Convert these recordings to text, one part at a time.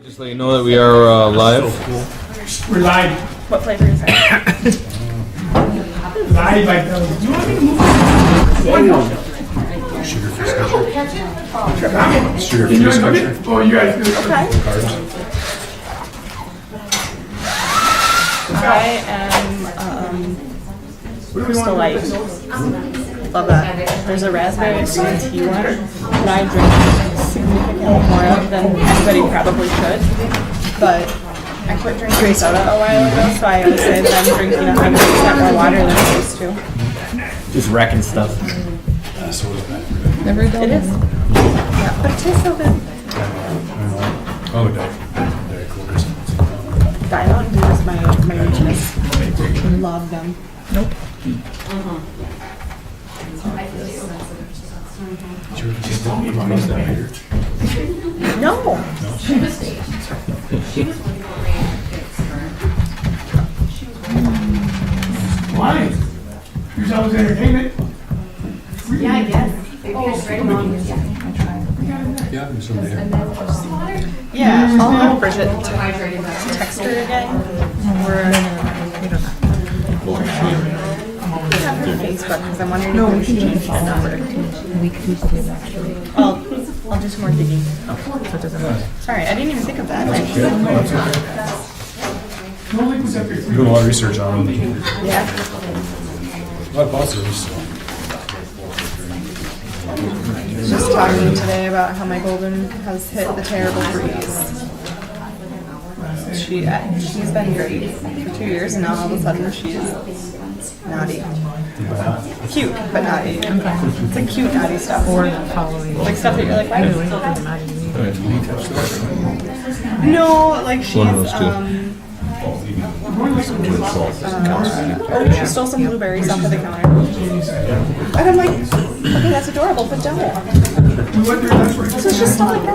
Just let you know that we are live. We're live. What flavor is that? Live, I tell you. Do you want me to move? Sugar-free sculpture. You Sugar-free guys do sculpture. it? Oh, you guys do it? Okay. I am Crystal Light. Love that. There's a raspberry sweet tea one that I drink significantly more of than anybody probably should. But I quit drinking soda a while ago, so I always say that I'm drinking 100% more water than I used to. Just wrecking stuff. So is that. Never done. It is. Yeah, but it tastes so good. Oh, Diet Coke or something. Diet Mountain Dew is my weakness. Love them. Nope. No. Why? You're always entertainment. Yeah, I guess. Yeah, there's somebody there. Yeah, I'll have Bridget text her again. We have her Facebook because I'm wondering if we should change that number. We could do that. I'll do some more digging. Oh, so it doesn't matter. Sorry, I didn't even think of that. You do a lot of research on them. Yeah. A lot of positives. Just talking today about how my golden has hit the terrible freeze. She's been great for 2 years, and now all of a sudden she's naughty. Cute, but naughty. It's like cute naughty stuff. Or following. Like stuff that you're like, why do you Not No, like she's One of those two. She stole some blueberries off of the counter. And I'm like, okay, that's adorable, but don't. So it's just stuff like that.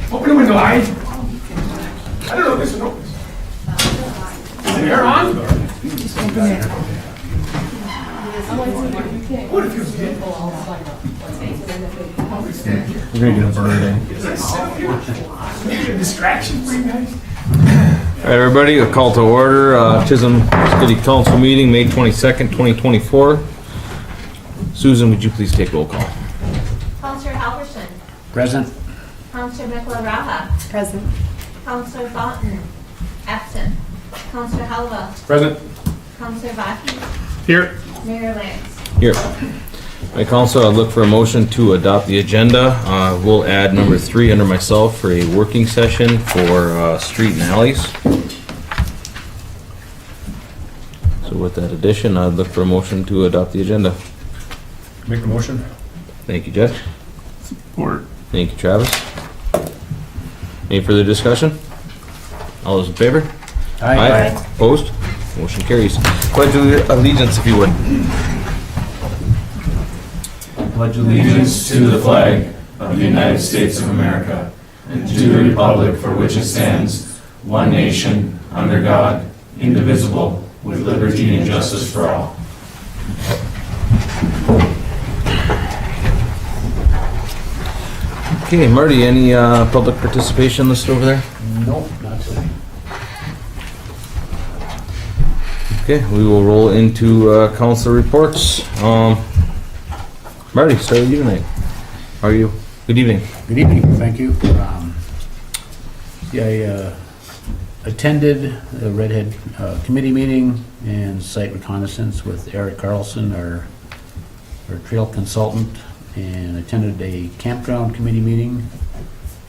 Open the window, I don't know if this one opens. Is the air on? What if feels good? We're gonna get a bird in. Maybe a distraction for you guys? All right, everybody, a call to order. Chisholm City Council meeting, May 22nd, 2024. Susan, would you please take roll call? Counselor Halverson. Present. Counselor Michelaraha. Present. Counselor Fountain. Absent. Counselor Halva. Present. Counselor Baki. Here. Mayor Lance. Here. My council, I'll look for a motion to adopt the agenda. We'll add number 3 under myself for a working session for street and alleys. So with that addition, I'd look for a motion to adopt the agenda. Make the motion. Thank you, Jeff. Support. Thank you, Travis. Any further discussion? All those in favor? Aye. Opposed? Motion carries. Pledge allegiance, if you would. Pledge allegiance to the flag of the United States of America and to the republic for which it stands, one nation, under God, indivisible, with liberty and justice for all. Okay, Marty, any public participation listed over there? Nope, not today. Okay, we will roll into council reports. Marty, start with you tonight. How are you? Good evening. Good evening, thank you. I attended the Redhead Committee meeting and site reconnaissance with Eric Carlson, our trail consultant, and attended a campground committee meeting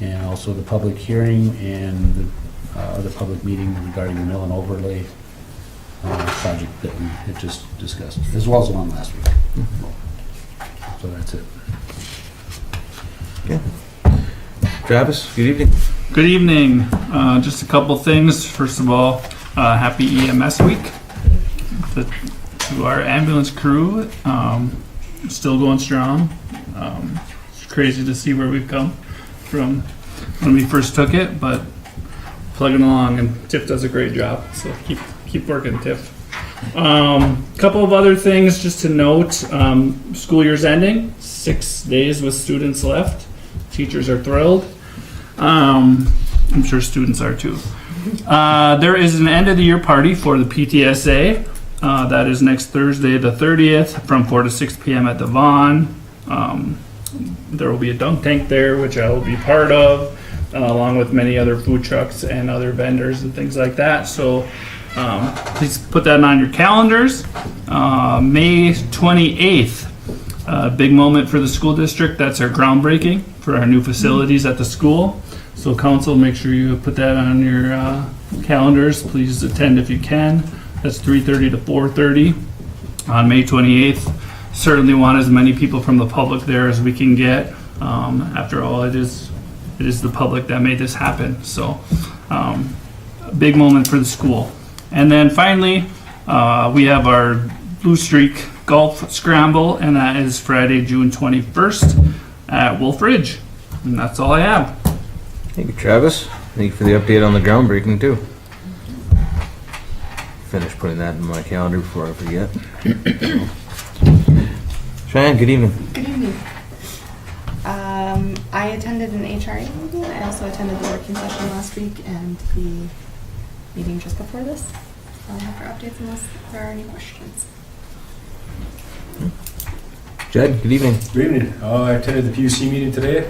and also the public hearing and the other public meeting regarding the mill and overlay project that we had just discussed, as well as the one last week. So that's it. Okay. Travis, good evening. Good evening. Just a couple things. First of all, happy EMS week to our ambulance crew. Still going strong. It's crazy to see where we've come from when we first took it, but plugging along, and Tiff does a great job. So keep working, Tiff. Couple of other things just to note. School year's ending. 6 days with students left. Teachers are thrilled. I'm sure students are too. There is an end of the year party for the PTSA. That is next Thursday, the 30th, from 4 to 6 p.m. at the Vaughn. There will be a dunk tank there, which I will be part of, along with many other food trucks and other vendors and things like that. So please put that on your calendars. May 28th, big moment for the school district. That's our groundbreaking for our new facilities at the school. So council, make sure you put that on your calendars. Please attend if you can. That's 3:30 to 4:30 on May 28th. Certainly want as many people from the public there as we can get. After all, it is the public that made this happen. So a big moment for the school. And then finally, we have our Blue Streak Golf Scramble, and that is Friday, June 21st at Wolf Ridge. And that's all I have. Thank you, Travis. Thank you for the update on the groundbreaking too. Finish putting that in my calendar before I forget. Cheyenne, good evening. Good evening. I attended an HRA meeting. I also attended the working session last week and the meeting just before this. I'll have for updates unless there are any questions. Jed, good evening. Good evening. I attended the PUC meeting today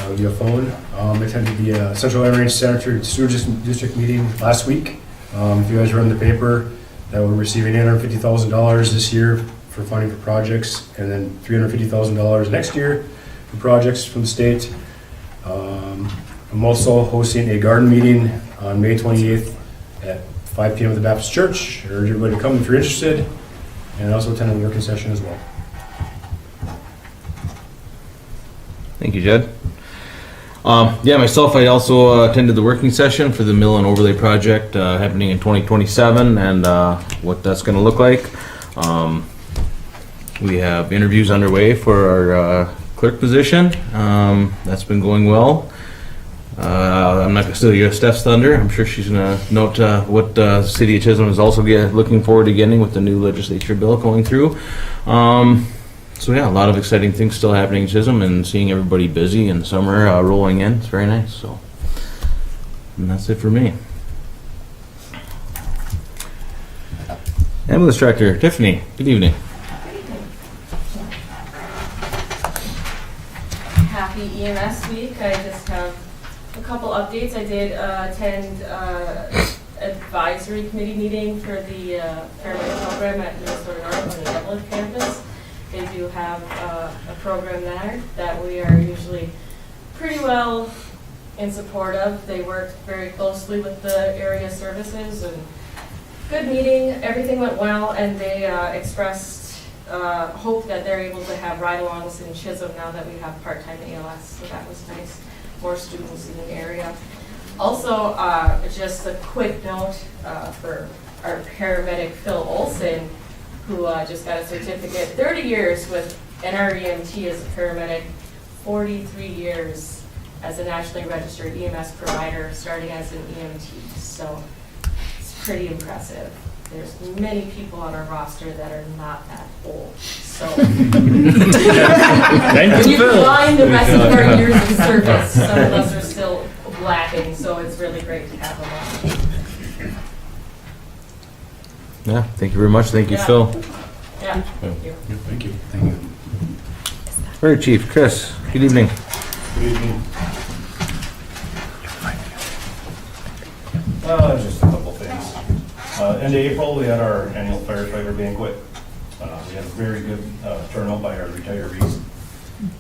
via phone. I attended the Central Air Range Sanitary Sewer District meeting last week. If you guys read in the paper that we're receiving $850,000 this year for funding for projects, and then $350,000 next year for projects from the state. I'm also hosting a garden meeting on May 28th at 5 p.m. at the Baptist Church. I urge everybody to come if you're interested, and also attend the working session as well. Thank you, Jed. Myself, I also attended the working session for the Mill and Overlay project happening in 2027 and what that's going to look like. We have interviews underway for our clerk position. That's been going well. I'm not going to steal your Steph's thunder. I'm sure she's going to note what the City of Chisholm is also looking forward to getting with the new legislature bill going through. A lot of exciting things still happening in Chisholm, and seeing everybody busy and summer rolling in. It's very nice. So, and that's it for me. Ambulance Director Tiffany, good evening. Happy EMS week. I just have a couple updates. I did attend advisory committee meeting for the paramedic program at Minnesota North on the Evelyn campus. They do have a program there that we are usually pretty well in support of. They work very closely with the area services, and good meeting. Everything went well, and they expressed hope that they're able to have ride-alongs in Chisholm now that we have part-time ALS, so that was nice. More students in the area. Also, just a quick note for our paramedic Phil Olson, who just got a certificate, 30 years with NREMT as a paramedic, 43 years as a nationally registered EMS provider, starting as an EMT. So it's pretty impressive. There's many people on our roster that are not that old. So you combine the rest of our years of service, some of us are still lacking, so it's really great to have them on. Yeah, thank you very much. Thank you, Phil. Yeah, thank you. Thank you. Thank you. All right, Chief. Chris, good evening. Good evening. Just a couple things. End of April, we had our annual firefighter banquet. We had a very good turnout by our retirees.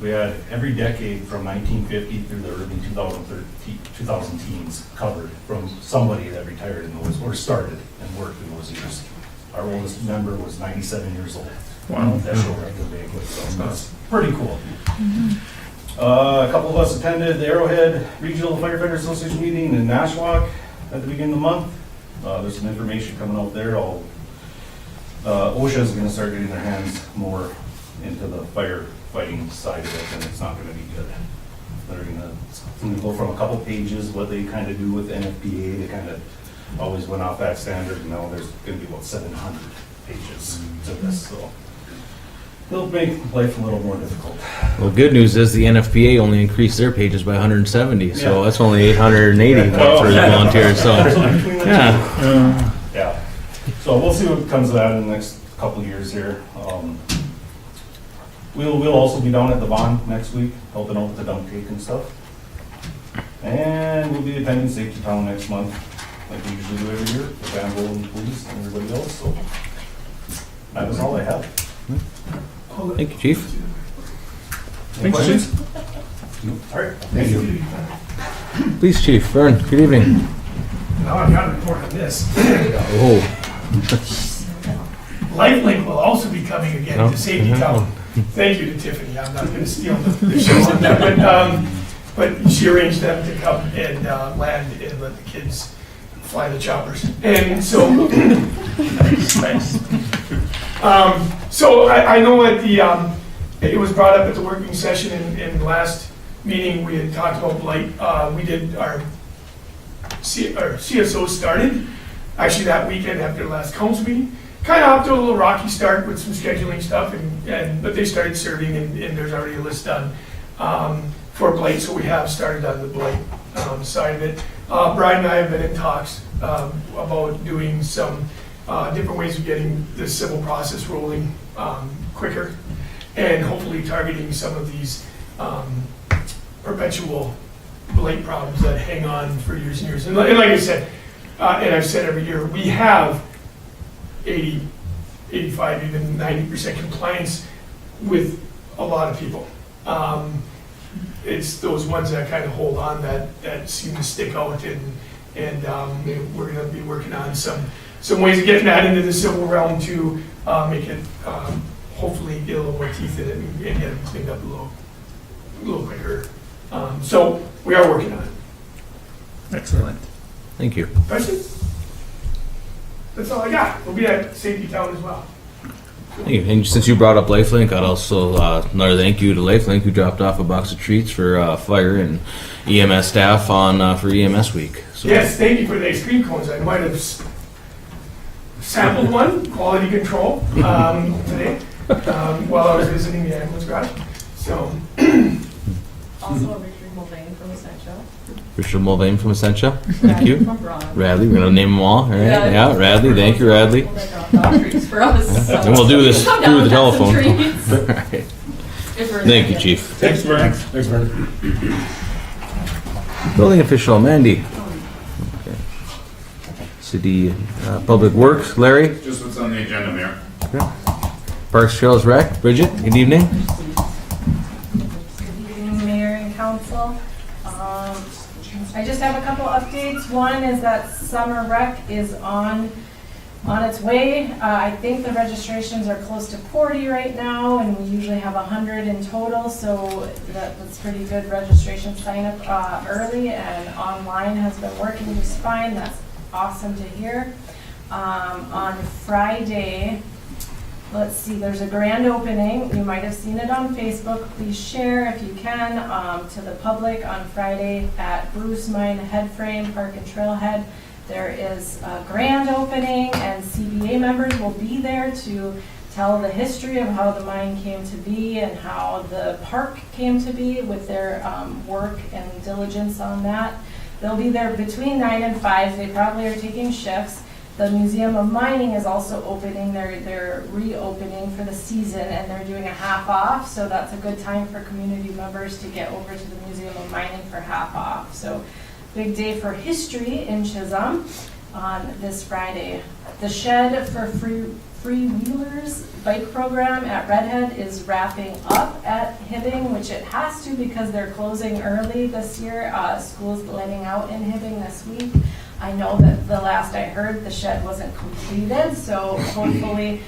We had every decade from 1950 through the early 2000 teens covered from somebody that retired in those, or started and worked in those years. Our oldest member was 97 years old. Wow. That showed up at the banquet, so that's pretty cool. A couple of us attended the Arrowhead Regional Firefighter Association meeting in Nashwauk at the beginning of the month. There's some information coming out there. OSHA is going to start getting their hands more into the firefighting side of it, and it's not going to be good. They're going to go from a couple pages, what they kind of do with NFPA. They kind of always went off that standard, and now there's going to be about 700 pages to this. So it'll make life a little more difficult. Well, good news is the NFPA only increased their pages by 170, so Yeah. that's only 880 for the volunteers. So, Between the two. yeah. Yeah, so we'll see what comes of that in the next couple of years here. We'll also be down at the Bond next week, helping out with the dump take and stuff. And we'll be attending Safety Town next month, like we usually do every year, with Vanville and police and everybody else, so. That was all I have. Thank you, Chief. Any questions? All right, thank you. Please, Chief. Vern, good evening. Now I've got to report on this. Oh, Lifelink will also be coming again No? to Safety Town. Thank you to Tiffany. I'm not going to steal the show on that, but she arranged them to come and land and let the kids fly the choppers. And so, nice. So I know at the it was brought up at the working session in the last meeting. We had talked about blight. We did our CSO started actually that weekend after the last council meeting. Kind of off to a little rocky start with some scheduling stuff, but they started serving, and there's already a list done for blight, so we have started on the blight side of it. Brian and I have been in talks about doing some different ways of getting the civil process rolling quicker, and hopefully targeting some of these perpetual blight problems that hang on for years and years. And like I said, and I've said every year, we have 80, 85, even 90% compliance with a lot of people. It's those ones that kind of hold on that seem to stick out, and we're going to be working on some ways of getting that into the civil realm to make it hopefully get a little more teeth in it and get it cleaned up a little quicker. So we are working on it. Excellent. thank you. Questions? That's all I got. We'll be at Safety Town as well. Thank you. And since you brought up Lifelink, I'd also another thank you to Lifelink, who dropped off a box of treats for fire and EMS staff on for EMS week. So, Yes, thank you for the ice cream cones. I might have sampled one, quality control, today, while I was visiting the ambulance garage. So, Also a Richard Mulvane from Essentia. Richard Mulvane from Essentia. Thank you. From Braun. Radley, we're gonna name them all. All right. Yeah. Yeah, Radley. Thank you, Radley. People that dropped off treats for us. So And we'll do this come through down the and have some telephone. treats. All right. If we're Thank you, there. Chief. Thanks, Vern. Thanks, Vern. Building official, Mandy. Okay. City Public Works, Larry. Just what's on the agenda, Mayor. Parks, Trails, Rec, Bridget. Good evening. Good evening, Mayor and Council. I just have a couple updates. One is that Summer Rec is on its way. I think the registrations are close to 40 right now, and we usually have 100 in total, so that's pretty good registration sign up early, and online has been working just fine. That's awesome to hear. On Friday, let's see, there's a grand opening. You might have seen it on Facebook. Please share if you can to the public on Friday at Bruce Mine Headframe Park and Trailhead. There is a grand opening, and CBA members will be there to tell the history of how the mine came to be and how the park came to be with their work and diligence on that. They'll be there between 9 and 5. They probably are taking shifts. The Museum of Mining is also opening. They're reopening for the season, and they're doing a half off. So that's a good time for community members to get over to the Museum of Mining for half off. So big day for history in Chisholm on this Friday. The Shed for Freewheelers bike program at Redhead is wrapping up at Hibbing, which it has to because they're closing early this year. School's letting out in Hibbing this week. I know that the last I heard, the shed wasn't completed, so hopefully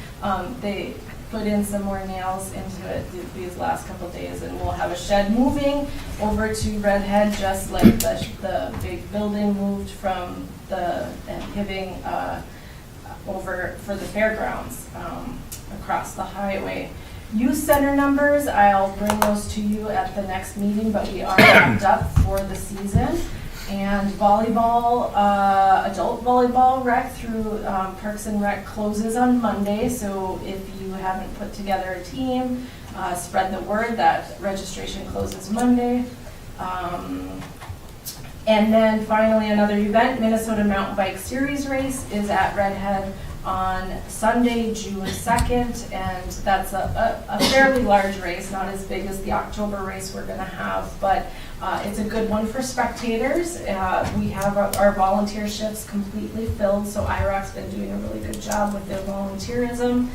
they put in some more nails into it these last couple days, and we'll have a shed moving over to Redhead, just like the big building moved from the Hibbing over for the fairgrounds across the highway. Youth center numbers, I'll bring those to you at the next meeting, but we are wrapped up for the season. And volleyball, adult volleyball rec through Parks and Rec closes on Monday, so if you haven't put together a team, spread the word that registration closes Monday. And then finally, another event, Minnesota Mountain Bike Series race is at Redhead on Sunday, June 2nd, and that's a fairly large race, not as big as the October race we're going to have, but it's a good one for spectators. We have our volunteer shifts completely filled, so IROC's been doing a really good job with their volunteerism,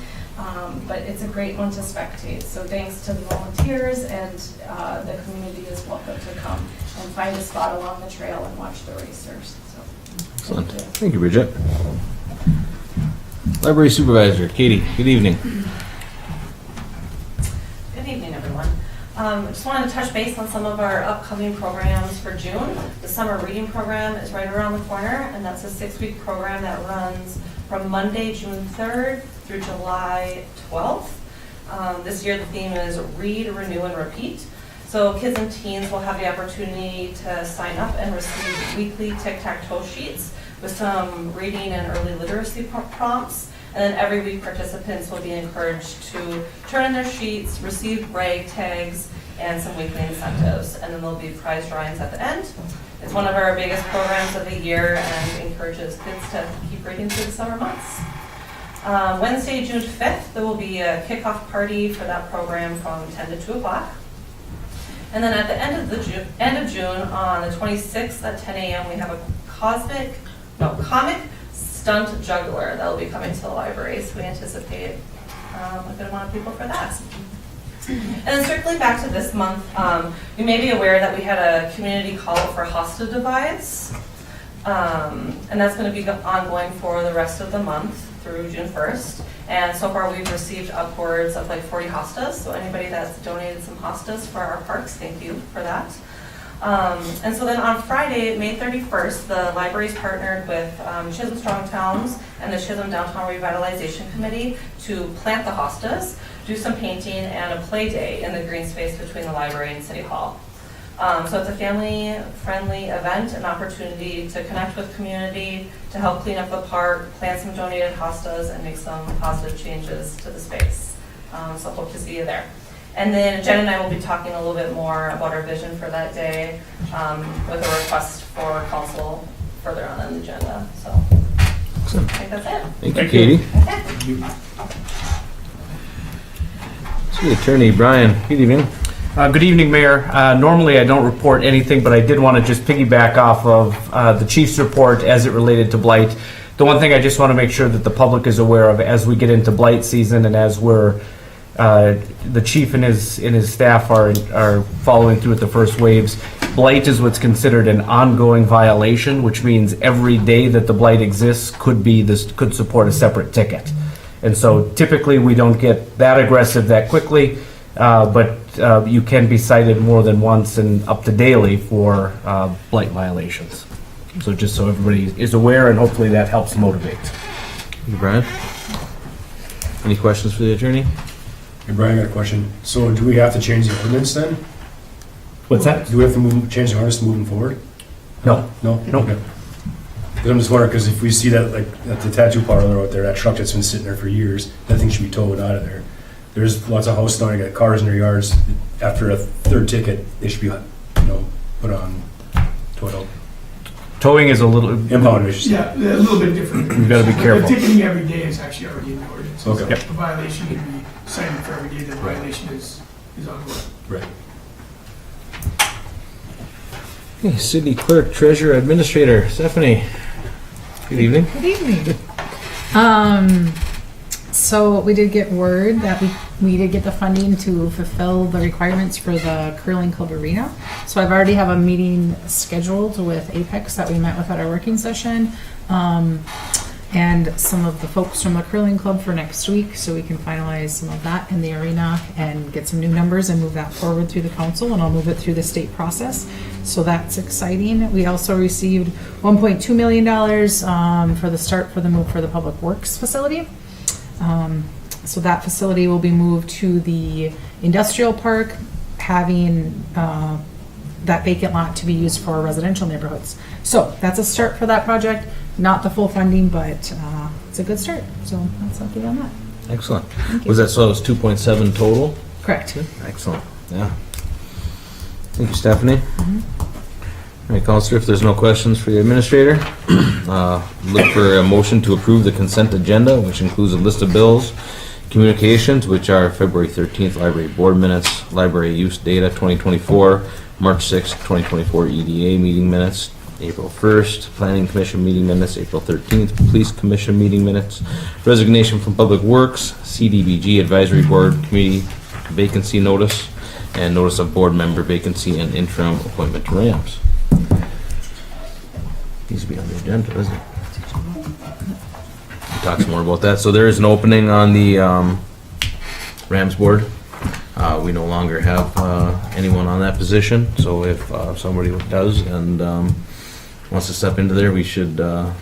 but it's a great one to spectate. So thanks to the volunteers, and the community is welcome to come and find a spot along the trail and watch the racers. So, Excellent. Thank you, Bridget. Library Supervisor, Katie, good evening. Good evening, everyone. Just wanted to touch base on some of our upcoming programs for June. The summer reading program is right around the corner, and that's a 6-week program that runs from Monday, June 3rd through July 12th. This year the theme is Read, Renew, and Repeat. So kids and teens will have the opportunity to sign up and receive weekly tic-tac-toe sheets with some reading and early literacy prompts. And then every week participants will be encouraged to turn in their sheets, receive rag tags, and some weekly incentives. And then there'll be prize drawings at the end. It's one of our biggest programs of the year and encourages kids to keep reading through the summer months. Wednesday, June 5th, there will be a kickoff party for that program from 10 to 2 o'clock. And then at the end of June, on the 26th at 10 a.m., we have a comic stunt juggler that will be coming to the library, so we anticipate a good amount of people for that. And then circling back to this month, you may be aware that we had a community call for hosta divides, and that's going to be ongoing for the rest of the month through June 1st. And so far we've received upwards of like 40 hostas, so anybody that's donated some hostas for our parks, thank you for that. And so then on Friday, May 31st, the library's partnered with Chisholm Strong Towns and the Chisholm Downtown Revitalization Committee to plant the hostas, do some painting, and a play day in the green space between the library and City Hall. So it's a family-friendly event, an opportunity to connect with community, to help clean up the park, plant some donated hostas, and make some positive changes to the space. So hope to see you there. And then Jen and I will be talking a little bit more about our vision for that day with a request for council further on the agenda. So Excellent. I think that's it. Thank you, Katie. City Attorney Brian, good evening. Good evening, Mayor. Normally I don't report anything, but I did want to just piggyback off of the chief's report as it related to blight. The one thing I just want to make sure that the public is aware of as we get into blight season and as we're the chief and his staff are following through with the first waves. Blight is what's considered an ongoing violation, which means every day that the blight exists could support a separate ticket. And so typically we don't get that aggressive that quickly, but you can be cited more than once and up to daily for blight violations. So just so everybody is aware, and hopefully that helps motivate. Thank you, Brian. Any questions for the attorney? Hey Brian, I got a question. So do we have to change the ordinance then? What's that? Do we have to change the ordinance moving forward? No. No? No. Okay. 'Cause I'm just wondering, because if we see that, like, at the tattoo parlor out there, that truck that's been sitting there for years, that thing should be towed out of there. There's lots of houses down, you got cars in their yards. After a third ticket, they should be, put on, towed out. Towing is a little Impounded, I should say. Yeah, a little bit different. You gotta be careful. The ticketing every day is actually already in the ordinance. Okay. The violation can be cited for every day the violation is ongoing. Right. Okay, City Clerk, Treasurer, Administrator, Stephanie. Good evening. Good evening. So we did get word that we did get the funding to fulfill the requirements for the curling club arena. So I've already have a meeting scheduled with Apex that we met with at our working session. and some of the folks from the curling club for next week, so we can finalize some of that in the arena and get some new numbers and move that forward through the council, and I'll move it through the state process. So that's exciting. We also received $1.2 million for the start for the move for the Public Works facility. So that facility will be moved to the industrial park, having that vacant lot to be used for residential neighborhoods. So that's a start for that project. Not the full funding, but it's a good start. So that's something on that. Excellent. Thank you. Was that, so it was 2.7 total? Correct. Excellent, yeah. Thank you, Stephanie. All right, Counselor, if there's no questions for the administrator, look for a motion to approve the consent agenda, which includes a list of bills, communications, which are February 13th library board minutes, library use data 2024, March 6th, 2024 EDA meeting minutes, April 1st, Planning Commission meeting minutes, April 13th, Police Commission meeting minutes, resignation from Public Works, CDBG Advisory Board Committee vacancy notice, and notice of board member vacancy and interim appointment to RAMS. Needs to be on the agenda, doesn't it? We'll talk some more about that. So there is an opening on the RAMS board. We no longer have anyone on that position, so if somebody does and wants to step into there, we should add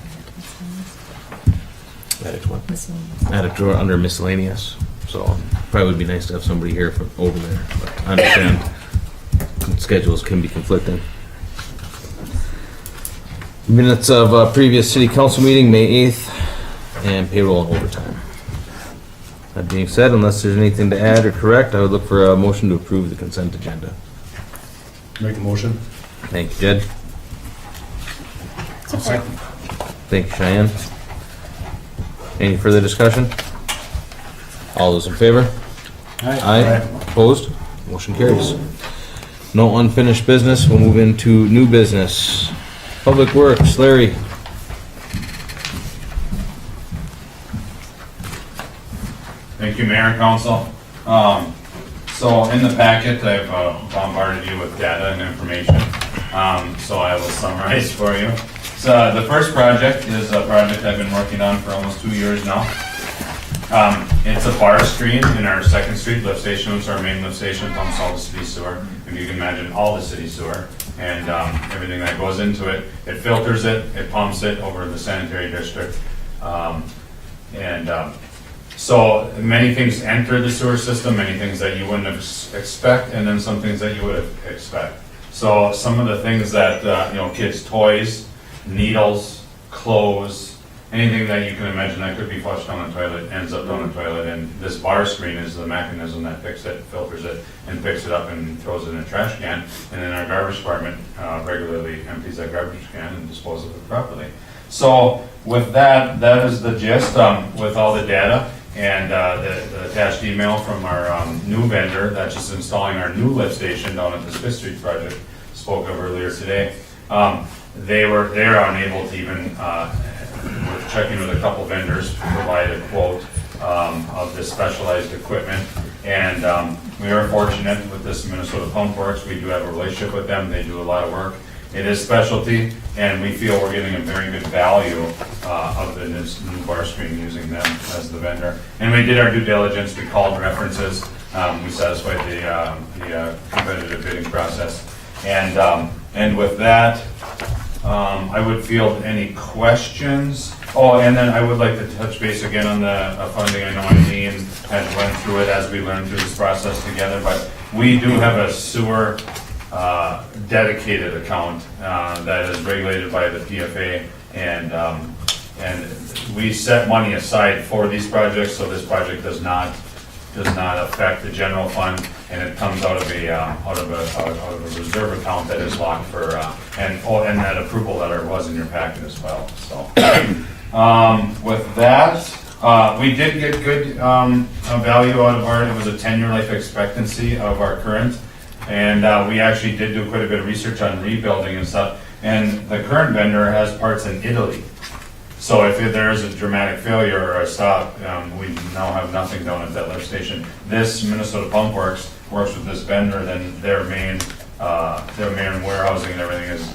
it to under miscellaneous. So probably would be nice to have somebody here from over there, but I understand schedules can be conflicting. Minutes of previous city council meeting, May 8th, and payroll and overtime. That being said, unless there's anything to add or correct, I would look for a motion to approve the consent agenda. Make a motion. Thank you, Jed. Thank you, Cheyenne. Any further discussion? All those in favor? Aye. Opposed? Motion carries. No unfinished business. We'll move into new business. Public Works, Larry. Thank you, Mayor and Council. So in the packet, I've bombarded you with data and information, so I will summarize for you. So the first project is a project I've been working on for almost 2 years now. It's a bar screen in our 2nd Street lift station. It's our main lift station, pumps all the city sewer. If you can imagine all the city sewer and everything that goes into it. It filters it, it pumps it over the sanitary district. So many things enter the sewer system, many things that you wouldn't expect, and then some things that you would expect. So some of the things that, kids' toys, needles, clothes, anything that you can imagine that could be flushed down the toilet ends up down the toilet, and this bar screen is the mechanism that picks it, filters it, and picks it up and throws it in a trash can. And then our garbage department regularly empties that garbage can and disposes of it properly. So with that is the gist with all the data. And the attached email from our new vendor that's just installing our new lift station down at the 5th Street project spoke of earlier today. They're unable to even, we're checking with a couple vendors to provide a quote of this specialized equipment. And we are fortunate with this Minnesota Pump Works. We do have a relationship with them. They do a lot of work. It is specialty, and we feel we're getting a very good value of the new bar screen using them as the vendor. And we did our due diligence. We called references. We satisfied the competitive bidding process. And with that, I would field any questions. Oh, and then I would like to touch base again on the funding. I know Eileen has went through it as we learned through this process together, but we do have a sewer dedicated account that is regulated by the PFA, and we set money aside for these projects, so this project does not affect the general fund, and it comes out of a reserve account that is locked for and that approval letter was in your packet as well. So with that, we did get good value out of it was a 10-year life expectancy of our current. And we actually did do quite a bit of research on rebuilding and stuff. And the current vendor has parts in Italy. So if there is a dramatic failure or a stop, we now have nothing down at that lift station. This Minnesota Pump Works works with this vendor, then their main warehousing and everything is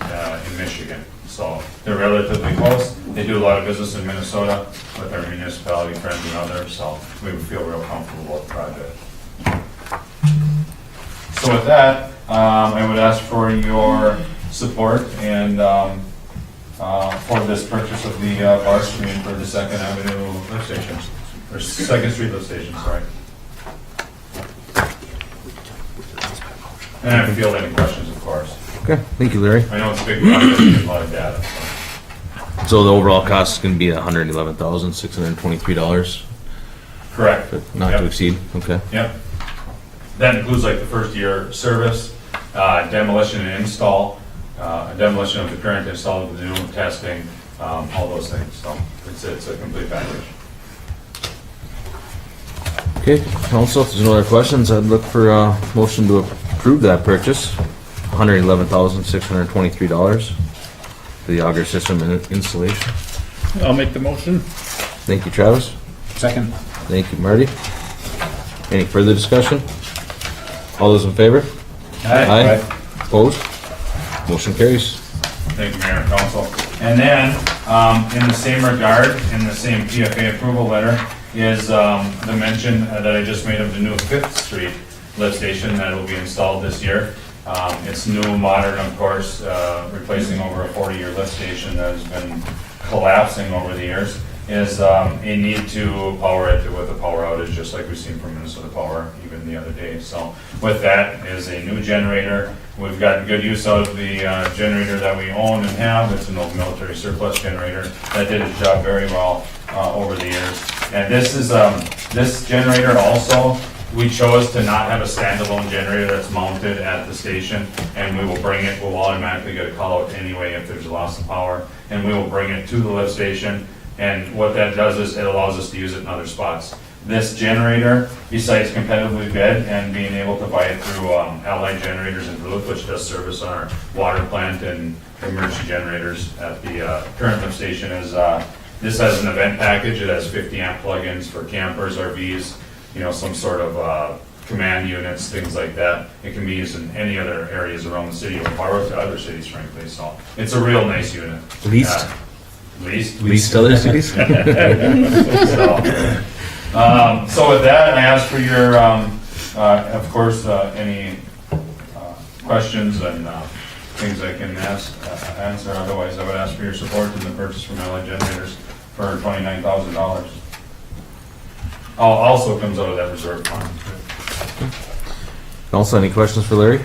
in Michigan. So they're relatively close. They do a lot of business in Minnesota with our municipality friends and others, so we would feel real comfortable with the project. So with that, I would ask for your support and for this purchase of the bar screen for the Second Avenue lift station, or Second Street lift station, sorry. And I field any questions, of course. Okay, thank you, Larry. I know it's a big project, there's a lot of data. So. So the overall cost is gonna be $111,623, Correct. not Yep. to exceed, okay. Yep. That includes like the first year service, demolition and install, demolition of the current install with the new testing, all those things. So it's a complete package. Okay, council, if there's no other questions, I'd look for a motion to approve that purchase, $111,623 for the auger system installation. I'll make the motion. Thank you, Travis. Second. Thank you, Marty. Any further discussion? All those in favor? Aye. Opposed? Motion carries. Thank you, Mayor and Council. And then, in the same regard, in the same PFA approval letter, is the mention that I just made of the new 5th Street lift station that will be installed this year. It's new, modern, of course, replacing over a 40-year lift station that has been collapsing over the years. Is a need to power it with a power outage, just like we've seen from Minnesota Power even the other day. So with that is a new generator. We've gotten good use out of the generator that we own and have. It's an old military surplus generator that did its job very well over the years. And this is this generator also, we chose to not have a standalone generator that's mounted at the station, and we will bring it, we'll automatically get a call out anyway if there's a loss of power, and we will bring it to the lift station. And what that does is it allows us to use it in other spots. This generator, besides competitively bid and being able to buy it through Allied Generators in Duluth, which does service on our water plant and emergency generators at the current lift station, is this has an event package. It has 50 amp plugins for campers, RVs, some sort of command units, things like that. It can be used in any other areas around the city or borrowed to other cities, frankly. So it's a real nice unit. Leased other cities? So with that, I ask for your, of course, any questions and things I can answer. Otherwise, I would ask for your support in the purchase from Allied Generators for $29,000. Also comes out of that reserve fund. Also, any questions for Larry?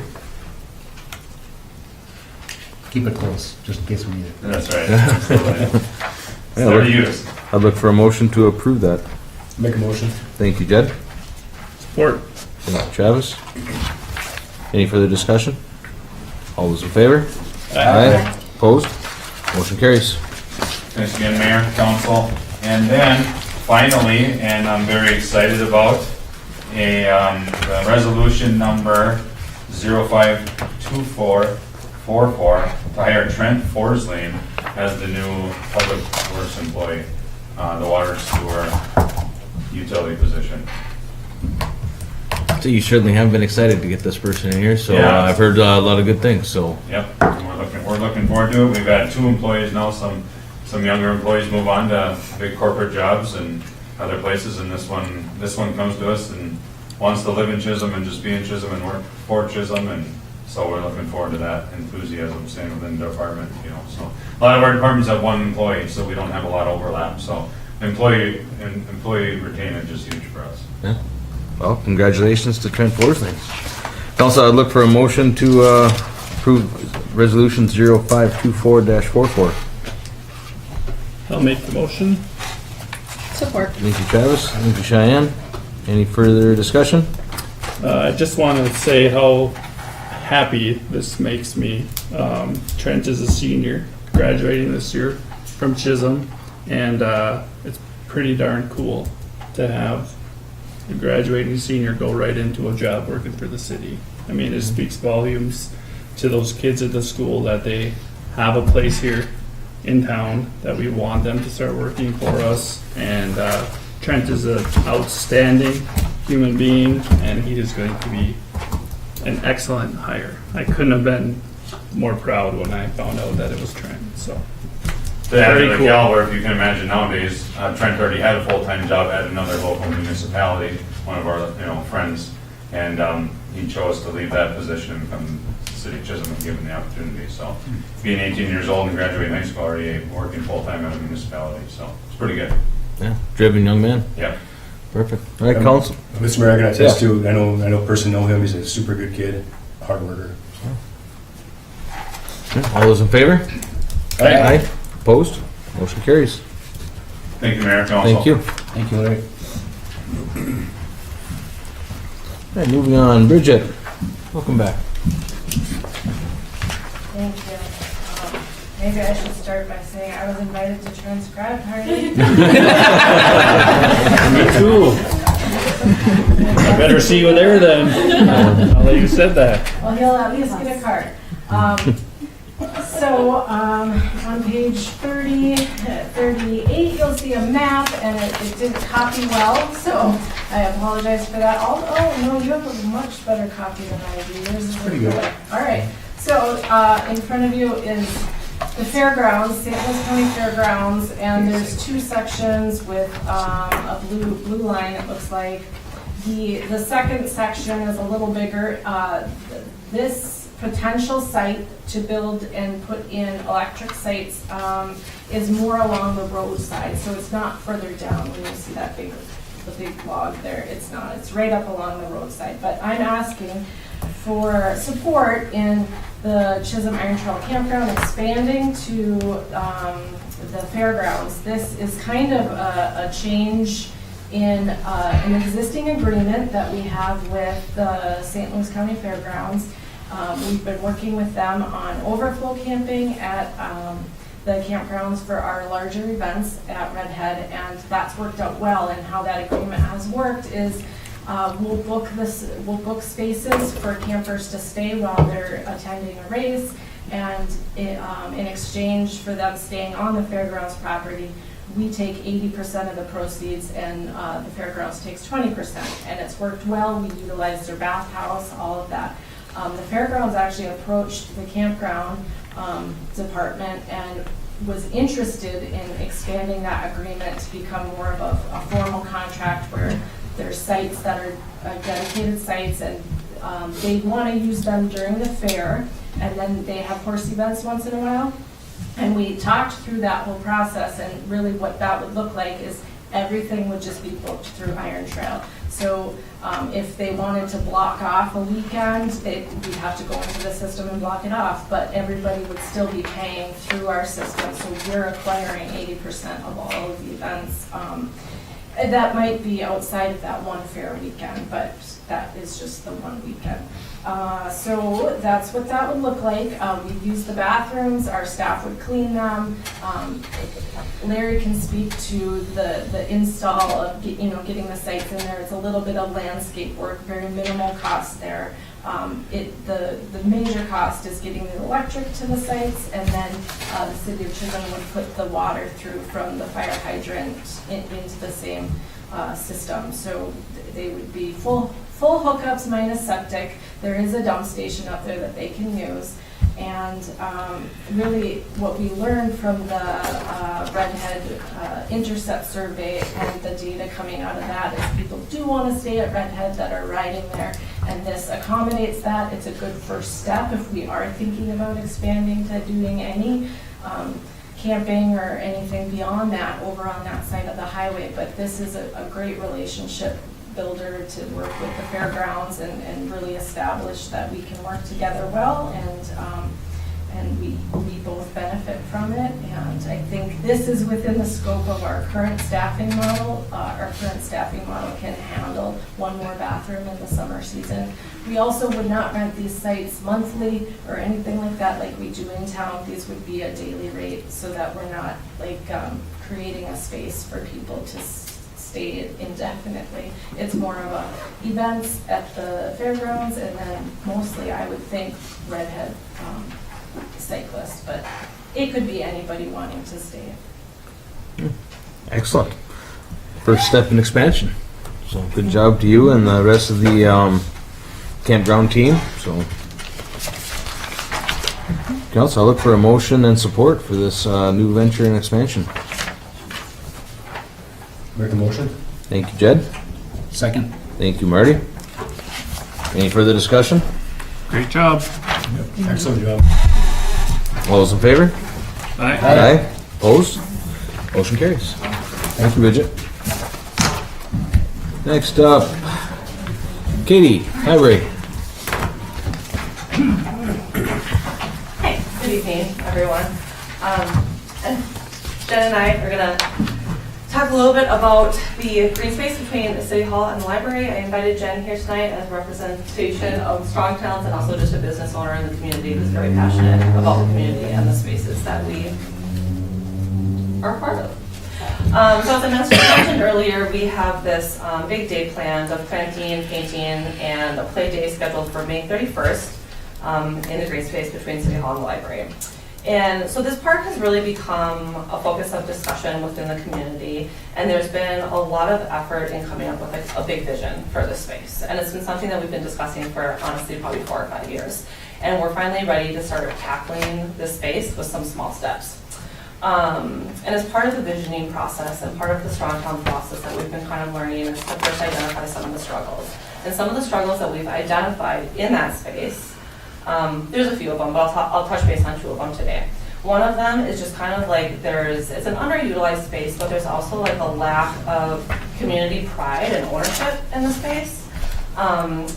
Keep it close, just in case we need it. That's right. It's never used. I'd look for a motion to approve that. Make a motion. Thank you, Jed. Support. Thank you, Travis. Any further discussion? All those in favor? Aye. Opposed? Motion carries. Thanks again, Mayor, Council. And then, finally, and I'm very excited about, a resolution number 052444 to hire Trent Forslane as the new Public Works employee, the water sewer utility position. So you certainly have been excited to get this person in here, so Yeah. I've heard a lot of good things, so. Yep, we're looking forward to it. We've had 2 employees now, some younger employees move on to big corporate jobs and other places, and this one comes to us and wants to live in Chisholm and just be in Chisholm and work for Chisholm, and so we're looking forward to that enthusiasm staying within the department, so. A lot of our departments have 1 employee, so we don't have a lot of overlap, so employee retainage is huge for us. Yeah. Well, congratulations to Trent Forslane. Also, I'd look for a motion to approve resolution 0524-44. I'll make the motion. Support. Thank you, Travis. Thank you, Cheyenne. Any further discussion? I just want to say how happy this makes me. Trent is a senior, graduating this year from Chisholm, and it's pretty darn cool to have a graduating senior go right into a job working for the city. I mean, it speaks volumes to those kids at the school that they have a place here in town, that we want them to start working for us. And Trent is an outstanding human being, and he is going to be an excellent hire. I couldn't have been more proud when I found out that it was Trent, so. To add to Very the cool. caliber, if you can imagine nowadays, Trent already had a full-time job at another local municipality, one of our, friends, and he chose to leave that position and come to the city of Chisholm and give him the opportunity. So, being 18 years old and graduating high school, already working full-time at a municipality, so it's pretty good. Yeah, driven young man. Yep. Perfect. All right, council. Mr. Mayor, I can attest to, I know personally know him, he's a super good kid, hard worker. All those in favor? Aye. Opposed? Motion carries. Thank you, Mayor, Council. Thank you. Thank you, Larry. All right, moving on. Bridget, welcome back. Thank you. Maybe I should start by saying I was invited to Trent's grad party. Me too. Better see you there then. I'll let you said that. Well, he'll at least get a card. On page 38, you'll see a map, and it didn't copy well, so I apologize for that. No, you have a much better copy than I do. Yours is pretty good. All right, so in front of you is the fairgrounds, St. Louis County Fairgrounds, and there's two sections with a blue line, it looks like. The second section is a little bigger. This potential site to build and put in electric sites is more along the roadside, so it's not further down when you see that the big log there. It's not. It's right up along the roadside. But I'm asking for support in the Chisholm Iron Trail Campground expanding to the fairgrounds. This is kind of a change in an existing agreement that we have with the St. Louis County Fairgrounds. We've been working with them on overflow camping at the campgrounds for our larger events at Redhead, and that's worked out well. And how that agreement has worked is we'll book spaces for campers to stay while they're attending a race, and in exchange for them staying on the fairgrounds property, we take 80% of the proceeds, and the fairgrounds takes 20%. And it's worked well. We utilize their bathhouse, all of that. The fairgrounds actually approached the campground department and was interested in expanding that agreement to become more of a formal contract where there's sites that are dedicated sites, and they want to use them during the fair, and then they have horse events once in a while. And we talked through that whole process, and really what that would look like is everything would just be booked through Iron Trail. So if they wanted to block off a weekend, we'd have to go into the system and block it off, but everybody would still be paying through our system, so we're acquiring 80% of all of the events. That might be outside of that one fair weekend, but that is just the one weekend. So that's what that would look like. We've used the bathrooms, our staff would clean them. Larry can speak to the install of getting the sites in there. It's a little bit of landscape work, very minimal cost there. The major cost is getting the electric to the sites, and then the city of Chisholm would put the water through from the fire hydrant into the same system. So they would be full hookups minus septic. There is a dump station up there that they can use. And really what we learned from the Redhead intercept survey and the data coming out of that is people do want to stay at Redhead that are riding there, and this accommodates that. It's a good first step if we are thinking about expanding to doing any camping or anything beyond that over on that side of the highway. But this is a great relationship builder to work with the fairgrounds and really establish that we can work together well, and we both benefit from it. And I think this is within the scope of our current staffing model. Our current staffing model can handle one more bathroom in the summer season. We also would not rent these sites monthly or anything like that like we do in town. These would be a daily rate, so that we're not like creating a space for people to stay indefinitely. It's more of a events at the fairgrounds, and then mostly I would think Redhead cyclists, but it could be anybody wanting to stay. Excellent. First step in expansion. So good job to you and the rest of the campground team. So Council. I look for a motion and support for this new venture and expansion. Make a motion? Thank you, Jed. Second. Thank you, Marty. Any further discussion? Great job. Excellent job. All those in favor? Aye. Aye. Opposed? Motion carries. Thank you, Bridget. Next up, Katie, library. Hey, good evening, everyone. And Jen and I are gonna talk a little bit about the green space between the City Hall and the library. I invited Jen here tonight as a representation of Strong Towns and also just a business owner in the community who's very passionate about the community and the spaces that we are part of. So as I mentioned earlier, we have this big day planned of planting, painting, and a play day scheduled for May 31st in the green space between City Hall and the library. And so this park has really become a focus of discussion within the community, and there's been a lot of effort in coming up with a big vision for this space. And it's been something that we've been discussing for honestly probably 4 or 5 years. And we're finally ready to start tackling this space with some small steps. And as part of the visioning process and part of the Strong Town process that we've been kind of learning is to first identify some of the struggles. And some of the struggles that we've identified in that space, there's a few of them, but I'll touch base on 2 of them today. One of them is just kind of like it's an underutilized space, but there's also like a lack of community pride and ownership in the space. And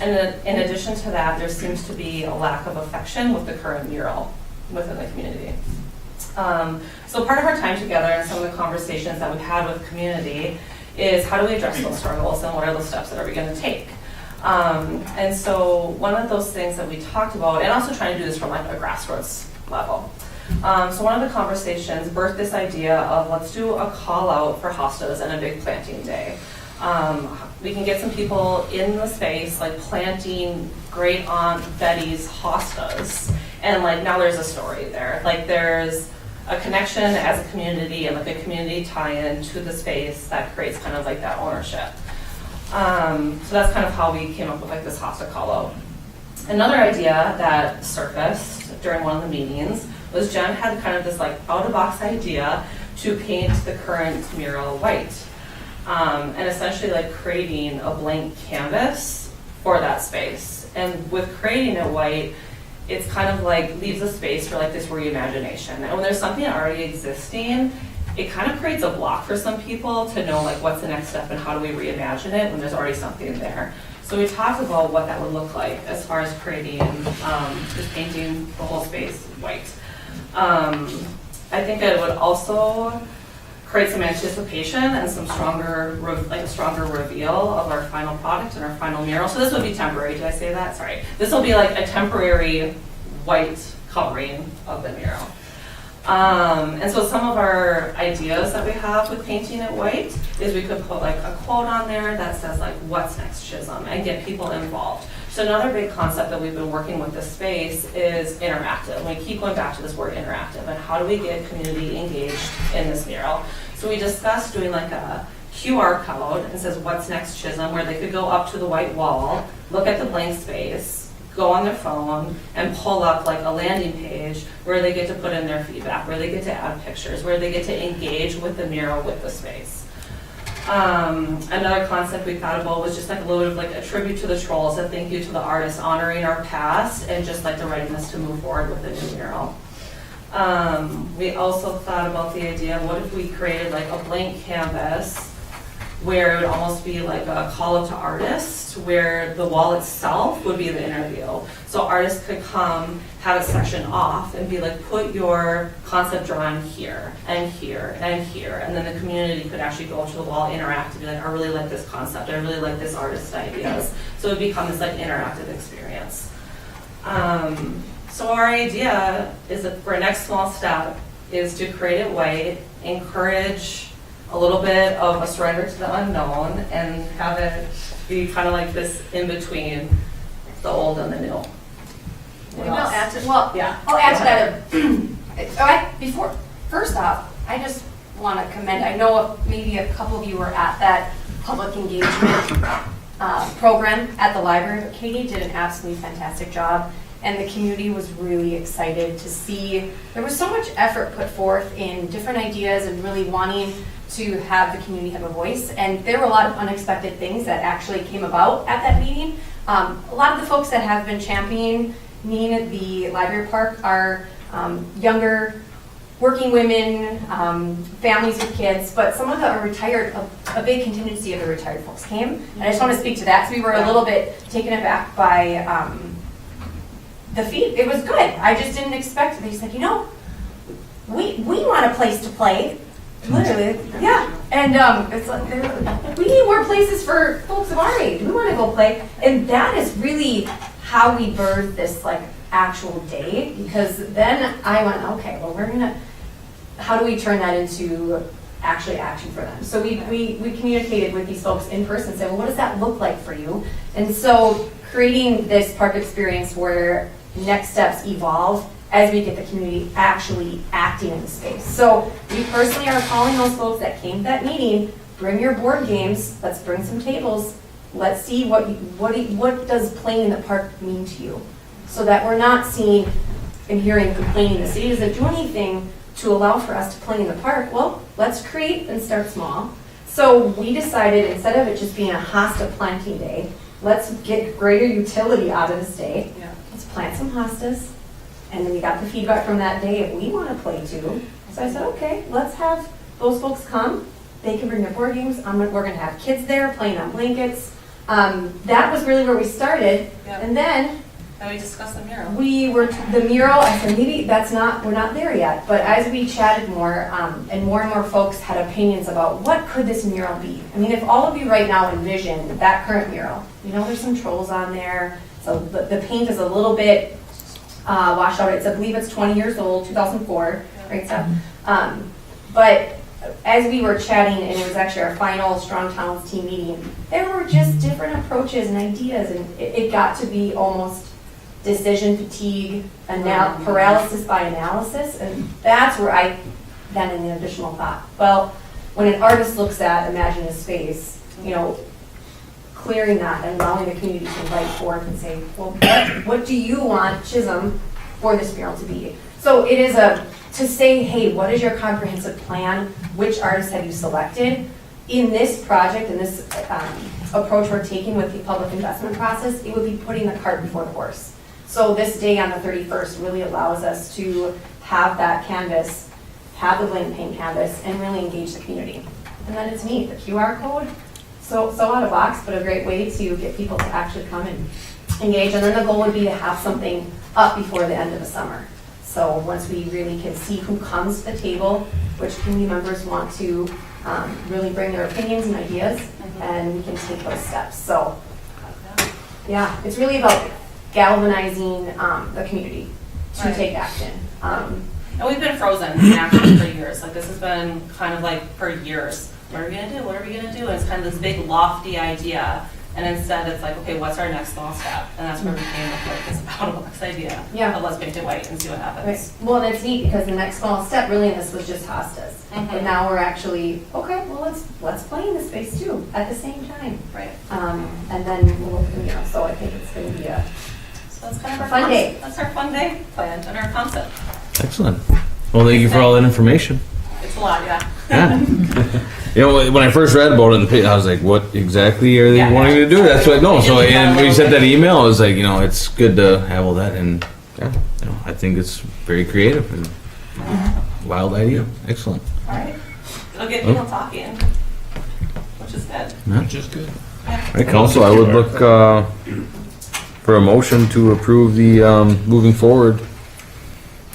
in addition to that, there seems to be a lack of affection with the current mural within the community. So part of our time together and some of the conversations that we've had with community is how do we address those struggles and what are those steps that are we going to take? And so one of those things that we talked about, and also trying to do this from like a grassroots level. So one of the conversations birthed this idea of let's do a call out for hostas and a big planting day. We can get some people in the space like planting Great Aunt Betty's hostas, and like now there's a story there. Like there's a connection as a community and like a community tie-in to the space that creates kind of like that ownership. So that's kind of how we came up with like this hosta call out. Another idea that surfaced during one of the meetings was Jen had kind of this like out-of-box idea to paint the current mural white. And essentially like creating a blank canvas for that space. And with creating it white, it's kind of like leaves a space for like this reimagination. And when there's something already existing, it kind of creates a block for some people to know like what's the next step and how do we reimagine it when there's already something there. So we talked about what that would look like as far as creating, just painting the whole space white. I think it would also create some anticipation and some stronger reveal of our final product and our final mural. So this would be temporary, did I say that? Sorry. This will be like a temporary white covering of the mural. And so some of our ideas that we have with painting it white is we could put like a quote on there that says like, what's next Chisholm, and get people involved. So another big concept that we've been working with this space is interactive. And we keep going back to this word interactive and how do we get community engaged in this mural. So we discussed doing like a QR code and says what's next Chisholm, where they could go up to the white wall, look at the blank space, go on their phone and pull up like a landing page where they get to put in their feedback, where they get to add pictures, where they get to engage with the mural, with the space. Another concept we thought about was just like a little bit of like a tribute to the trolls, a thank you to the artists, honoring our past and just like the readiness to move forward with the new mural. We also thought about the idea of what if we created like a blank canvas where it would almost be like a call out to artists, where the wall itself would be the interview. So artists could come, have a section off and be like, put your concept drawing here and here and here. And then the community could actually go up to the wall, interact, and be like, I really like this concept, I really like this artist's ideas. So it would become this like interactive experience. So our idea is that for our next small step is to create it white, encourage a little bit of a surrender to the unknown, and have it be kind of like this in between the old and the new. What I'll else? add to, well, Yeah. I'll add to that. First off, I just want to commend, I know maybe a couple of you were at that public engagement program at the library, but Katie did an absolutely fantastic job and the community was really excited to see there was so much effort put forth in different ideas and really wanting to have the community have a voice. And there were a lot of unexpected things that actually came about at that meeting. A lot of the folks that have been championing the library park are younger, working women, families with kids, but some of the retired, a big contingency of the retired folks came. And I just want to speak to that, because we were a little bit taken aback by the feed. It was good. I just didn't expect it. They said, we want a place to play. Literally, yeah. And it's like, we need more places for folks of our age. We want to go play. And that is really how we birthed this like actual day, because then I went, okay, well, how do we turn that into actually action for them? So we communicated with these folks in person, said, well, what does that look like for you? And so creating this park experience where next steps evolve as we get the community actually acting in the space. So we personally are calling those folks that came to that meeting, bring your board games, let's bring some tables, let's see what does playing in the park mean to you? So that we're not seeing and hearing complaining the city doesn't do anything to allow for us to play in the park. Well, let's create and start small. So we decided, instead of it just being a hosta planting day, let's get greater utility out of this day. Yeah. Let's plant some hostas. And then we got the feedback from that day if we want to play too. So I said, okay, let's have those folks come. They can bring their board games. We're going to have kids there playing on blankets. That was really where we started. Yep. And then we discussed the mural. The mural, I said, maybe we're not there yet. But as we chatted more, and more folks had opinions about what could this mural be. I mean, if all of you right now envision that current mural, there's some trolls on there. So the paint is a little bit washed out. I believe it's 20 years old, 2004, right, Seth? But as we were chatting, and it was actually our final Strong Towns team meeting, there were just different approaches and ideas, and it got to be almost decision fatigue, paralysis by analysis, and that's where I then in the additional thought, well, when an artist looks at Imagine a Space, clearing that and allowing the community to invite forth and say, well, what do you want Chisholm for this mural to be? So it is to say, hey, what is your comprehensive plan? Which artists have you selected? In this project, in this approach we're taking with the public investment process, it would be putting the cart before the horse. So this day on the 31st really allows us to have that canvas, have the blank paint canvas, and really engage the community. And then it's neat, the QR code, so out of box, but a great way to get people to actually come and engage. And then the goal would be to have something up before the end of the summer. So once we really can see who comes to the table, which community members want to really bring their opinions and ideas, and we can take those steps. So yeah, it's really about galvanizing the community to take action. And we've been frozen in action for years. Like this has been kind of like for years. What are we gonna do? What are we gonna do? And it's kind of this big lofty idea. And instead it's like, okay, what's our next small step? And that's where we came up with this out-of-the-box idea. Yeah. Of let's paint it white and see what happens. Right. Well, and it's neat because the next small step really in this was just hostas. But now we're actually, okay, well, let's play in this space too at the same time. Right. And then we'll, so I think it's going to be So that's kind of our fun day. That's our fun day planned and our concept. Excellent. Well, thank you for all that information. It's a lot, yeah. Yeah. When I first read about it in the paper, I was like, what exactly are they wanting to do? That's what, no. So, and when you sent that email, I was like, it's good to have all that. And I think it's very creative and wild idea. Excellent. All right. It'll get people talking, which is good. Which is good. All right, council, I would look for a motion to approve the moving forward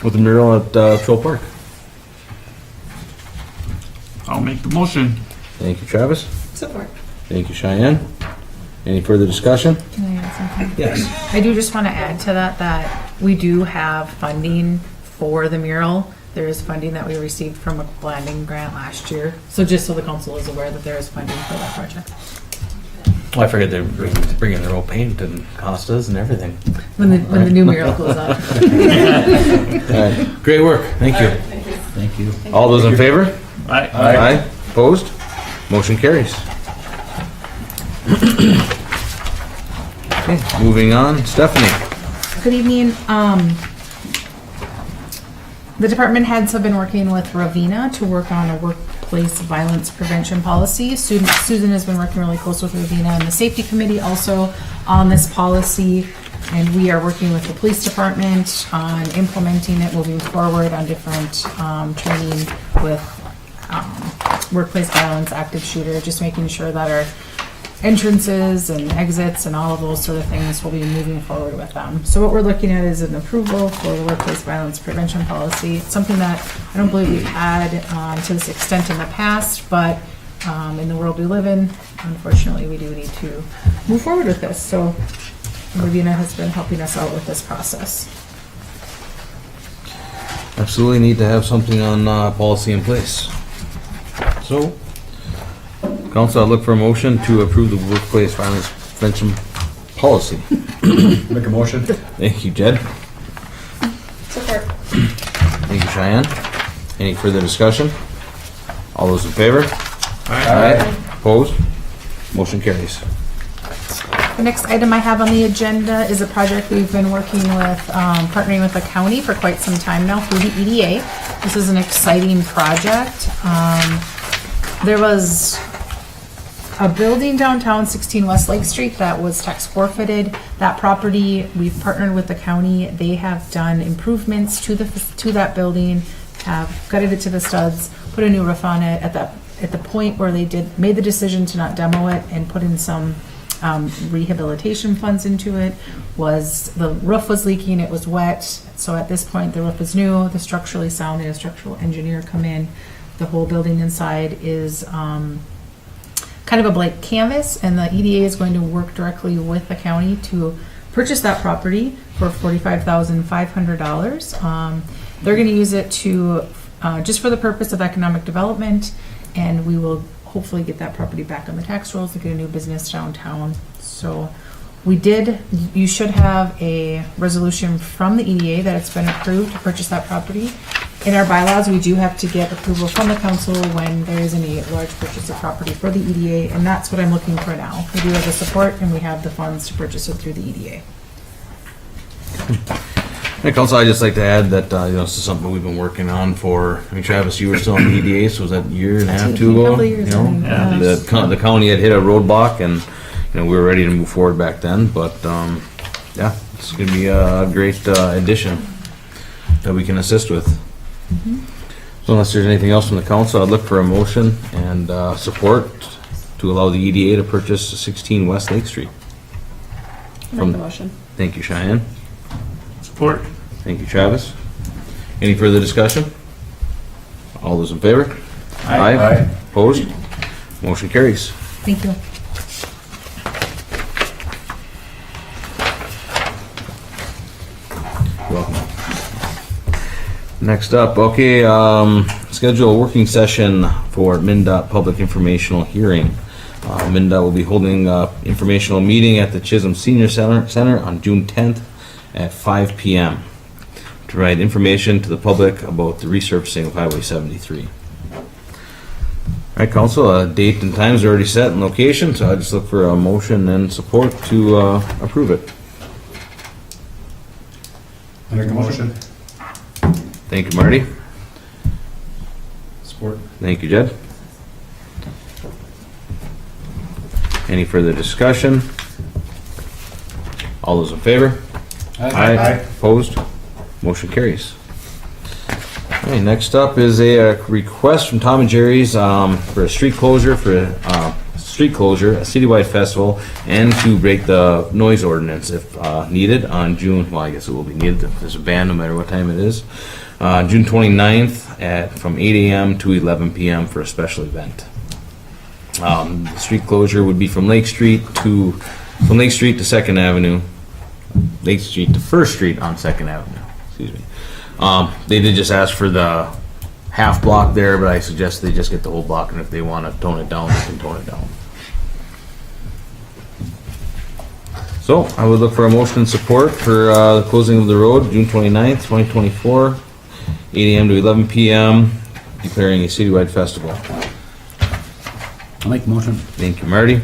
with the mural at Troll Park. I'll make the motion. Thank you, Travis. Support. Thank you, Cheyenne. Any further discussion? Can I add something? Yes. I do just want to add to that we do have funding for the mural. There is funding that we received from a blending grant last year. So just so the council is aware that there is funding for that project. Well, I figured they're bringing their own paint and costas and everything. When the new mural goes up. All right. Great work. Thank you. Thank you. All those in favor? Aye. Aye. Opposed? Motion carries. Okay, moving on. Stephanie. Good evening. The department heads have been working with Ravina to work on a workplace violence prevention policy. Susan has been working really close with Ravina and the safety committee also on this policy. And we are working with the police department on implementing it moving forward on different training with workplace violence, active shooter, just making sure that our entrances and exits and all of those sort of things will be moving forward with them. So what we're looking at is an approval for the workplace violence prevention policy. It's something that I don't believe we've had to this extent in the past, but in the world we live in, unfortunately, we do need to move forward with this. So Ravina has been helping us out with this process. Absolutely need to have something on policy in place. So, council, I'll look for a motion to approve the workplace violence prevention policy. Make a motion. Thank you, Jed. Support. Thank you, Cheyenne. Any further discussion? All those in favor? Aye. Opposed? Motion carries. The next item I have on the agenda is a project we've been working with, partnering with the county for quite some time now through the EDA. This is an exciting project. There was a building downtown, 16 West Lake Street, that was tax forfeited. That property, we've partnered with the county. They have done improvements to that building, have gutted it to the studs, put a new roof on it. At the point where they made the decision to not demo it and put in some rehabilitation funds into it, was the roof was leaking, it was wet. So at this point, the roof is new, the structurally sound, and a structural engineer come in. The whole building inside is kind of a blank canvas, and the EDA is going to work directly with the county to purchase that property for $45,500. They're going to use it to just for the purpose of economic development, and we will hopefully get that property back on the tax rolls and get a new business downtown. So you should have a resolution from the EDA that it's been approved to purchase that property. In our bylaws, we do have to get approval from the council when there is any large purchase of property for the EDA, and that's what I'm looking for now. We do have the support and we have the funds to purchase it through the EDA. Hey, council, I'd just like to add that this is something we've been working on for, Travis, you were still on the EDA, so was that a year and a half, two ago? Couple of years, The county had hit a roadblock, and we were ready to move forward back then, but it's going to be a great addition that we can assist with. So unless there's anything else from the council, I'd look for a motion and support to allow the EDA to purchase 16 West Lake Street. Make the motion. Thank you, Cheyenne. Support. Thank you, Travis. Any further discussion? All those in favor? Aye. Opposed? Motion carries. Thank you. You're welcome. Next up, schedule a working session for MnDOT Public Informational Hearing. MnDOT will be holding an informational meeting at the Chisholm Senior Center on June 10th at 5 p.m. to provide information to the public about the resurfacing of Highway 73. All right, council, date and times are already set and location, so I just look for a motion and support to approve it. Make a motion. Thank you, Marty. Support. Thank you, Jed. Any further discussion? All those in favor? Aye. Opposed? Motion carries. All right, next up is a request from Tom and Jerry's for a street closure a citywide festival, and to break the noise ordinance if needed on June. Well, I guess it will be needed if there's a ban, no matter what time it is. June 29th from 8 a.m. to 11 p.m. for a special event. The street closure would be from Lake Street to 2nd Avenue, Lake Street to 1st Street on 2nd Avenue. Excuse me. They did just ask for the half block there, but I suggest they just get the whole block, and if they want to tone it down, they can tone it down. So I would look for a motion and support for the closing of the road, June 29th, 2024, 8 a.m. to 11 p.m., declaring a citywide festival. I'll make the motion. Thank you, Marty.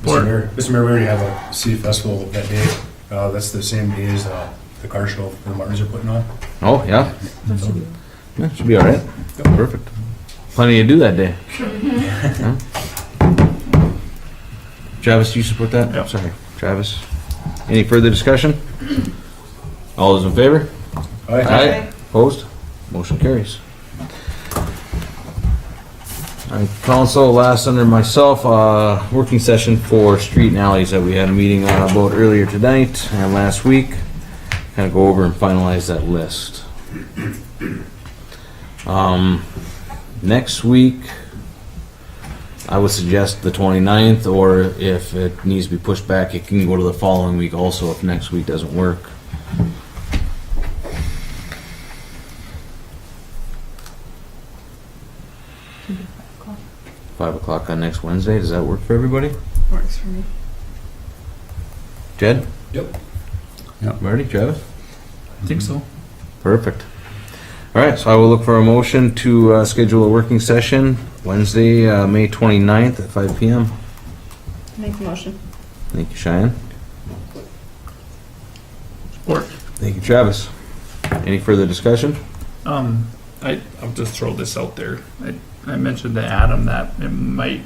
Mr. Mayor, we already have a city festival that day That's the same day as the car show the Martins are putting on. Oh, yeah? Yeah, should be all right. Perfect. Plenty to do that day. Yeah. Travis, do you support that? Yep. Sorry, Travis. Any further discussion? All those in favor? Aye. Opposed? Motion carries. All right, council, last under myself, working session for street and alleys that we had a meeting about earlier tonight and last week. Kind of go over and finalize that list. Next week, I would suggest the 29th, or if it needs to be pushed back, it can go to the following week also if next week doesn't work. Can do 5 o'clock. 5 o'clock on next Wednesday. Does that work for everybody? Works for me. Jed? Yep. Marty? Travis? I think so. Perfect. All right, so I will look for a motion to schedule a working session Wednesday, May 29th at 5 p.m. Make the motion. Thank you, Cheyenne. Support. Thank you, Travis. Any further discussion? I'll just throw this out there. I mentioned to Adam that it might,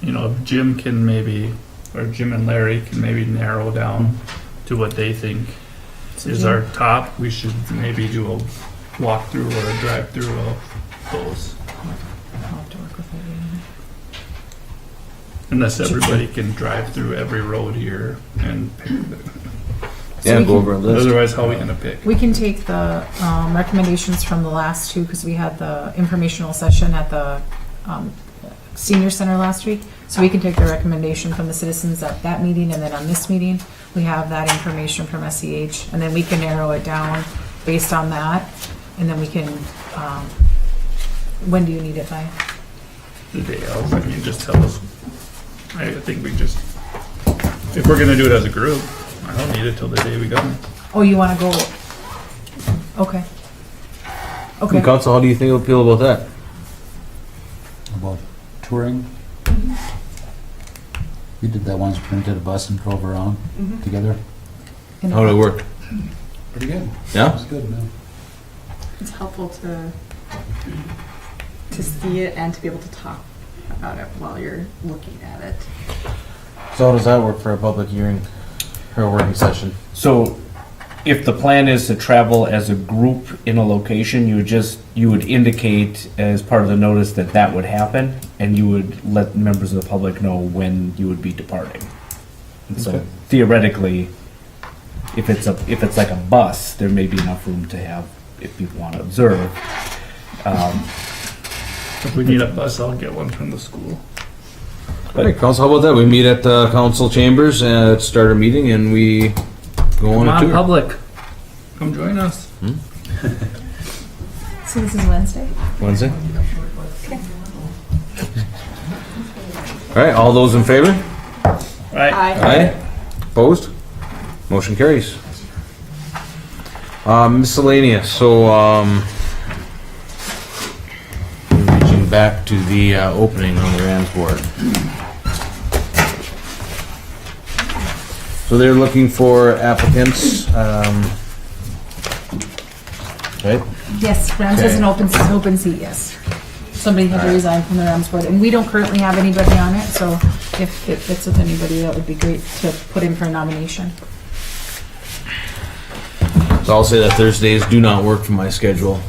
if Jim can maybe, or Jim and Larry can maybe narrow down to what they think is our top. We should maybe do a walkthrough or a drive-through of those. I'll have to work with it. Unless everybody can drive through every road here and pick. Yeah, we go over a list. Otherwise, how are we gonna pick? We can take the recommendations from the last two, because we had the informational session at the senior center last week. So we can take the recommendation from the citizens at that meeting, and then on this meeting, we have that information from SEH, and then we can narrow it down based on that, and then we can, when do you need it by? The day of, just tell us. I think we just, if we're gonna do it as a group, I don't need it till the day we go. Oh, you wanna go? Okay. Okay. Council, how do you think you'll feel about that? About touring. We did that once, rented a bus and drove around together. How did it work? Pretty good. Yeah? It's good, man. It's helpful to see it and to be able to talk about it while you're looking at it. So how does that work for a public hearing or a working session? So if the plan is to travel as a group in a location, you would indicate as part of the notice that would happen, and you would let members of the public know when you would be departing. And so Okay. theoretically, if it's like a bus, there may be enough room to have, if people want to observe. If we need a bus, I'll get one from the school. All right, council, how about that? We meet at the council chambers, start our meeting, and we go on Come a on, tour. public, come join us. So this is Wednesday? Wednesday? All right, all those in favor? Right. Aye. Opposed? Motion carries. Miscellaneous, so, reaching back to the opening on the Rams board. So they're looking for applicants, right? Yes, Rams is an Okay. open seat, yes. Somebody had to resign from the Rams board, and we don't currently have anybody on it, so if it fits with anybody, that would be great to put in for a nomination. So I'll say that Thursdays do not work for my schedule.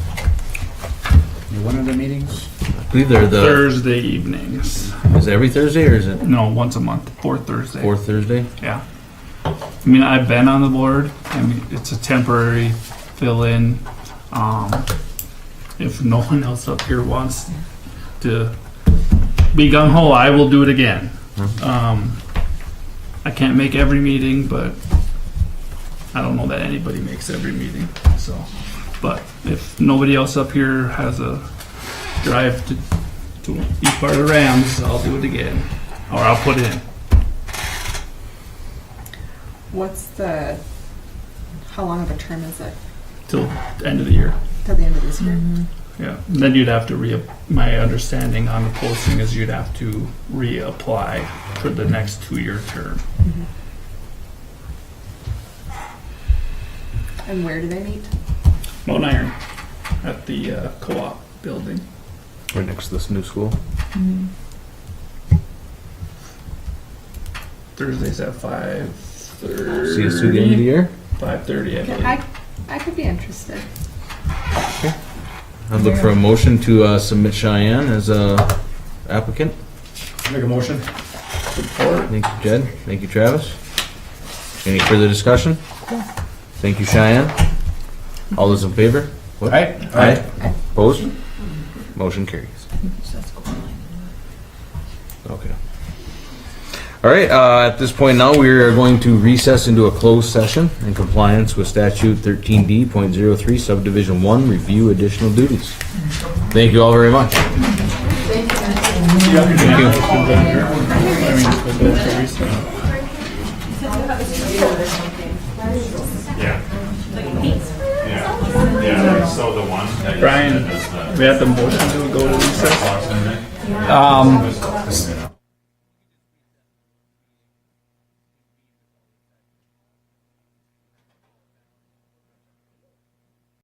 When are the meetings? I believe they're Thursday evenings. is it every Thursday or is it No, once a month, fourth Thursday. fourth Thursday? Yeah. I mean, I've been on the board. I mean, it's a temporary fill-in. If no one else up here wants to be gung-ho, I will do it again. I can't make every meeting, but I don't know that anybody makes every meeting. So, but if nobody else up here has a drive to be part of Rams, I'll do it again, or I'll put it in. How long of a term is it? Till the end of the year. Till the end of this year? Yeah. Then you'd have to my understanding on the posting is you'd have to reapply for the next 2-year term. And where do they meet? Mount Iron at the co-op building. Right next to this new school. Thursdays at 5:30. See us through the end of the year. 5:30, I believe. I could be interested. I'd look for a motion to submit Cheyenne as a applicant. Make a motion. Support. Thank you, Jed. Thank you, Travis. Any further discussion? Thank you, Cheyenne. All those in favor? What? Aye. Opposed? Motion carries. Okay. All right, at this point now, we are going to recess into a closed session in compliance with statute 13D.03 subdivision 1, review additional duties. Thank you all very much. Thank Yeah, so the one that you Brian, said is the- we had the motion to go to recess. Um,